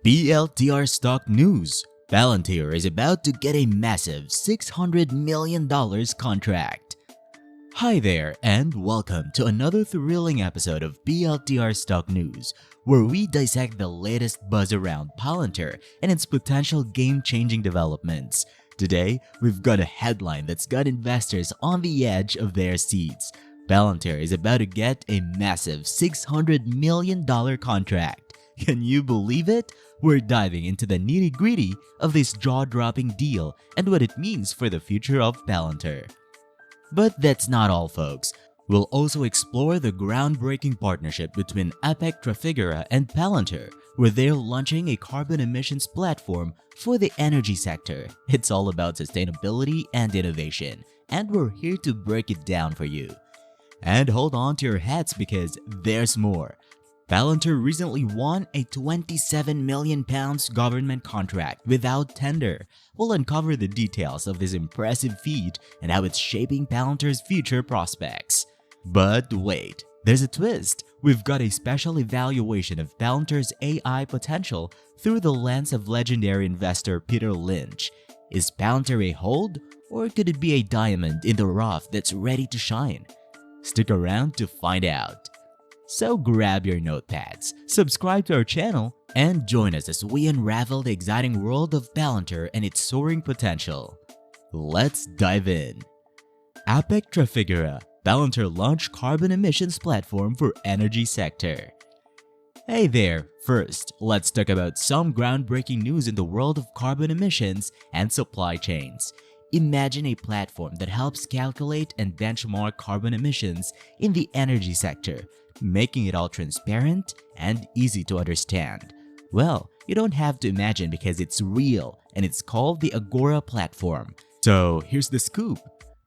PLTR stock news. Palantir is about to get a massive $600 million contract. Hi there and welcome to another thrilling episode of PLTR stock news, where we dissect the latest buzz around Palantir and its potential game-changing developments. Today, we've got a headline that's got investors on the edge of their seats. Palantir is about to get a massive $600 million contract. Can you believe it? We're diving into the nitty-gritty of this jaw-dropping deal and what it means for the future of Palantir. But that's not all, folks. We'll also explore the groundbreaking partnership between Trafigura and Palantir, where they're launching a carbon emissions platform for the energy sector. It's all about sustainability and innovation, and we're here to break it down for you. And hold on to your hats because there's more. Palantir recently won a £27 million government contract without tender. We'll uncover the details of this impressive feat and how it's shaping Palantir's future prospects. But wait, there's a twist. We've got a special evaluation of Palantir's AI potential through the lens of legendary investor Peter Lynch. Is Palantir a hold, or could it be a diamond in the rough that's ready to shine? Stick around to find out. So grab your notepads, subscribe to our channel, and join us as we unravel the exciting world of Palantir and its soaring potential. Let's dive in. Trafigura, Palantir launch carbon emissions platform for energy sector. Hey there, first, let's talk about some groundbreaking news in the world of carbon emissions and supply chains. Imagine a platform that helps calculate and benchmark carbon emissions in the energy sector, making it all transparent and easy to understand. Well, you don't have to imagine because it's real, and it's called the Agora platform. So here's the scoop.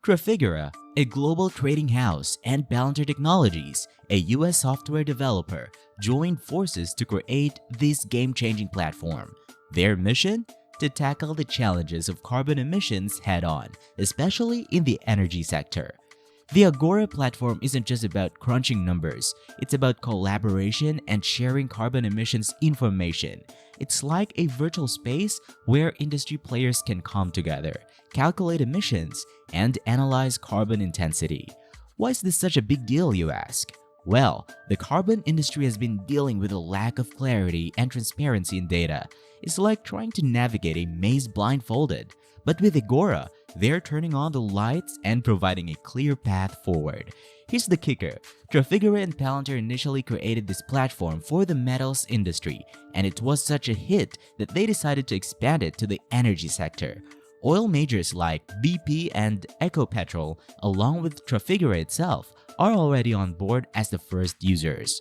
Trafigura, a global trading house, and Palantir Technologies, a US software developer, joined forces to create this game-changing platform. Their mission? To tackle the challenges of carbon emissions head-on, especially in the energy sector. The Agora platform isn't just about crunching numbers, it's about collaboration and sharing carbon emissions information. It's like a virtual space where industry players can come together, calculate emissions, and analyze carbon intensity. Why is this such a big deal, you ask? Well, the carbon industry has been dealing with a lack of clarity and transparency in data. It's like trying to navigate a maze blindfolded. But with Agora, they're turning on the lights and providing a clear path forward. Here's the kicker. Trafigura and Palantir initially created this platform for the metals industry, and it was such a hit that they decided to expand it to the energy sector. Oil majors like BP and Ecopetrol, along with Trafigura itself, are already on board as the first users.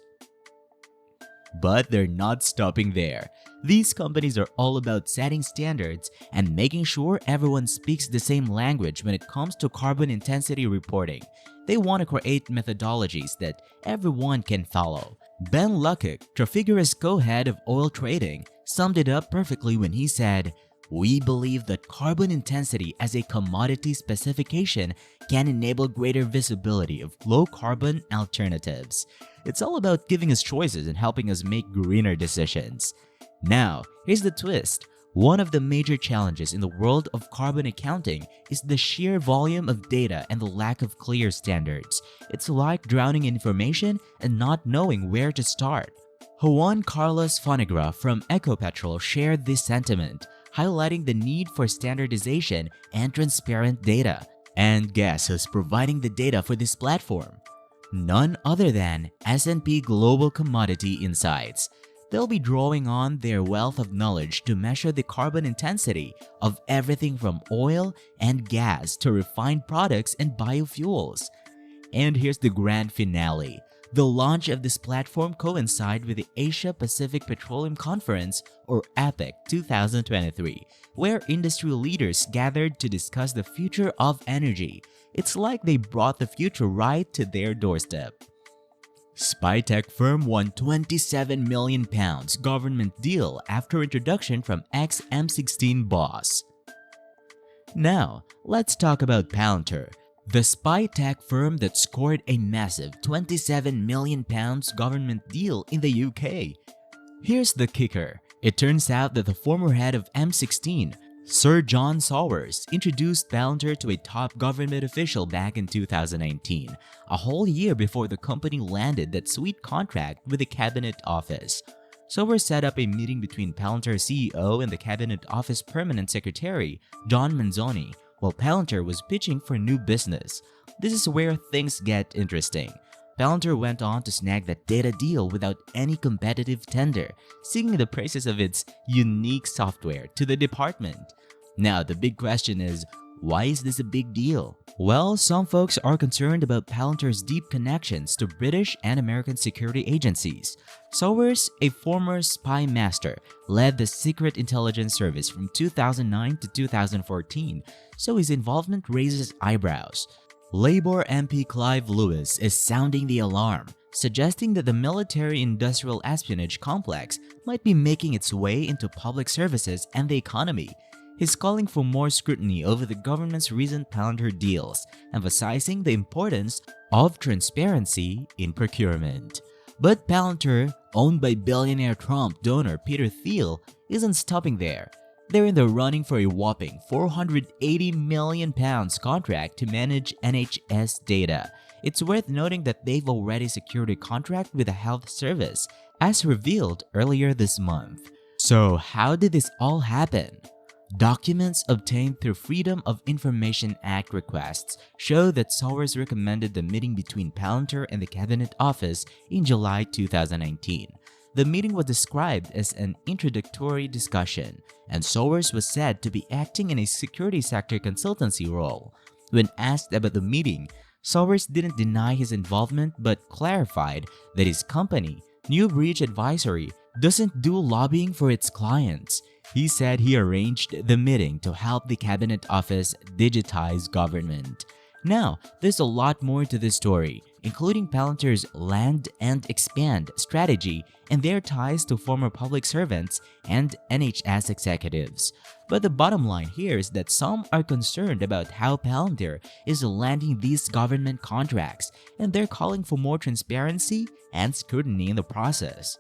But they're not stopping there. These companies are all about setting standards and making sure everyone speaks the same language when it comes to carbon intensity reporting. They want to create methodologies that everyone can follow. Ben Luckett, Trafigura's co-head of oil trading, summed it up perfectly when he said, "We believe that carbon intensity as a commodity specification can enable greater visibility of low-carbon alternatives. It's all about giving us choices and helping us make greener decisions." Now, here's the twist. One of the major challenges in the world of carbon accounting is the sheer volume of data and the lack of clear standards. It's like drowning in information and not knowing where to start. Juan Carlos Fonegra from Ecopetrol shared this sentiment, highlighting the need for standardization and transparent data. And guess who's providing the data for this platform? None other than S&P Global Commodity Insights. They'll be drawing on their wealth of knowledge to measure the carbon intensity of everything from oil and gas to refined products and biofuels. And here's the grand finale. The launch of this platform coincided with the Asia Pacific Petroleum Conference, or APEC 2023, where industry leaders gathered to discuss the future of energy. It's like they brought the future right to their doorstep. Spy Tech firm won £27 million government deal after introduction from ex-M16 boss. Now, let's talk about Palantir, the spy tech firm that scored a massive £27 million government deal in the UK. Here's the kicker. It turns out that the former head of M16, Sir John Sawers, introduced Palantir to a top government official back in 2019, a whole year before the company landed that sweet contract with the Cabinet Office. Sawers set up a meeting between Palantir CEO and the Cabinet Office Permanent Secretary, John Manzoni, while Palantir was pitching for new business. This is where things get interesting. Palantir went on to snag that data deal without any competitive tender, singing the praises of its unique software to the department. Now, the big question is, why is this a big deal? Well, some folks are concerned about Palantir's deep connections to British and American security agencies. Sawers, a former spy master, led the Secret Intelligence Service from 2009 to 2014, so his involvement raises eyebrows. Labour MP Clive Lewis is sounding the alarm, suggesting that the military-industrial espionage complex might be making its way into public services and the economy. He's calling for more scrutiny over the government's recent Palantir deals, emphasizing the importance of transparency in procurement. But Palantir, owned by billionaire Trump donor Peter Thiel, isn't stopping there. They're in the running for a whopping £480 million contract to manage NHS data. It's worth noting that they've already secured a contract with the health service, as revealed earlier this month. So how did this all happen? Documents obtained through Freedom of Information Act requests show that Sawers recommended the meeting between Palantir and the Cabinet Office in July 2019. The meeting was described as an introductory discussion, and Sawers was said to be acting in a security sector consultancy role. When asked about the meeting, Sawers didn't deny his involvement but clarified that his company, New Breach Advisory, doesn't do lobbying for its clients. He said he arranged the meeting to help the Cabinet Office digitize government. Now, there's a lot more to this story, including Palantir's land and expand strategy and their ties to former public servants and NHS executives. But the bottom line here is that some are concerned about how Palantir is landing these government contracts, and they're calling for more transparency and scrutiny in the process.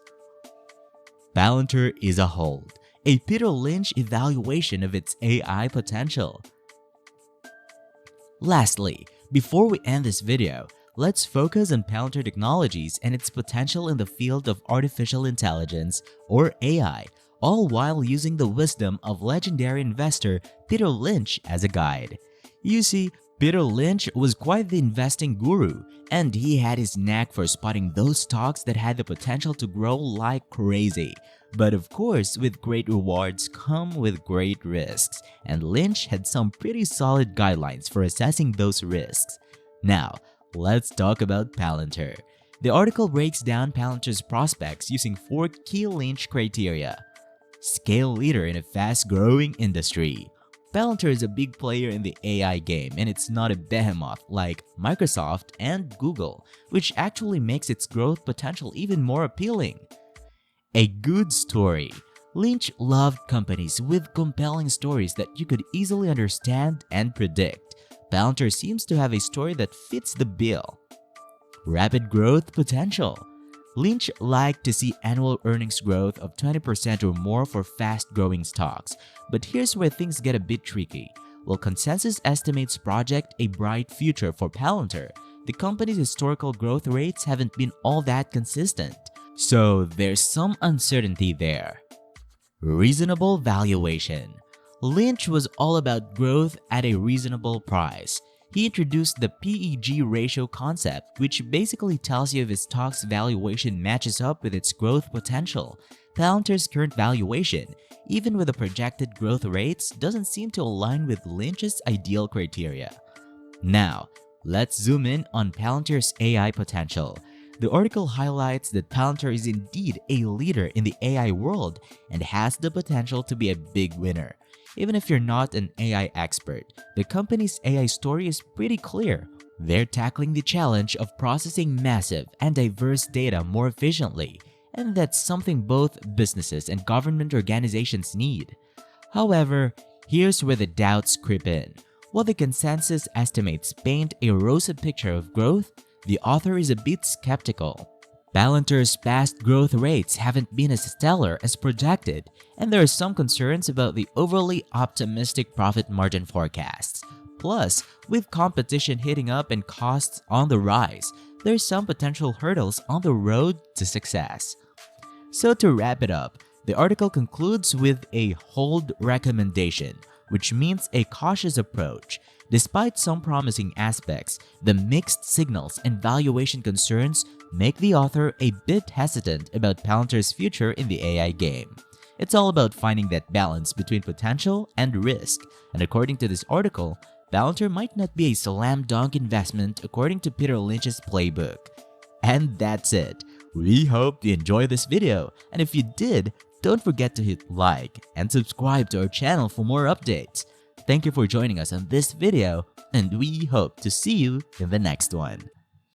Palantir is a hold. A Peter Lynch evaluation of its AI potential. Lastly, before we end this video, let's focus on Palantir Technologies and its potential in the field of artificial intelligence, or AI, all while using the wisdom of legendary investor Peter Lynch as a guide. You see, Peter Lynch was quite the investing guru, and he had his knack for spotting those stocks that had the potential to grow like crazy. But of course, with great rewards come with great risks, and Lynch had some pretty solid guidelines for assessing those risks. Now, let's talk about Palantir. The article breaks down Palantir's prospects using 4 key Lynch criteria. Scale leader in a fast-growing industry. Palantir is a big player in the AI game, and it's not a behemoth like Microsoft and Google, which actually makes its growth potential even more appealing. A good story. Lynch loved companies with compelling stories that you could easily understand and predict. Palantir seems to have a story that fits the bill. Rapid growth potential. Lynch liked to see annual earnings growth of 20% or more for fast-growing stocks. But here's where things get a bit tricky. While consensus estimates project a bright future for Palantir, the company's historical growth rates haven't been all that consistent. So there's some uncertainty there. Reasonable valuation. Lynch was all about growth at a reasonable price. He introduced the PEG ratio concept, which basically tells you if a stock's valuation matches up with its growth potential. Palantir's current valuation, even with the projected growth rates, doesn't seem to align with Lynch's ideal criteria. Now, let's zoom in on Palantir's AI potential. The article highlights that Palantir is indeed a leader in the AI world and has the potential to be a big winner. Even if you're not an AI expert, the company's AI story is pretty clear. They're tackling the challenge of processing massive and diverse data more efficiently, and that's something both businesses and government organizations need. However, here's where the doubts creep in. While the consensus estimates paint a rosy picture of growth, the author is a bit skeptical. Palantir's past growth rates haven't been as stellar as projected, and there are some concerns about the overly optimistic profit margin forecasts. Plus, with competition heating up and costs on the rise, there's some potential hurdles on the road to success. So to wrap it up, the article concludes with a hold recommendation, which means a cautious approach. Despite some promising aspects, the mixed signals and valuation concerns make the author a bit hesitant about Palantir's future in the AI game. It's all about finding that balance between potential and risk, and according to this article, Palantir might not be a slam dunk investment according to Peter Lynch's playbook. And that's it. We hope you enjoyed this video, and if you did, don't forget to hit like and subscribe to our channel for more updates. Thank you for joining us on this video, and we hope to see you in the next one.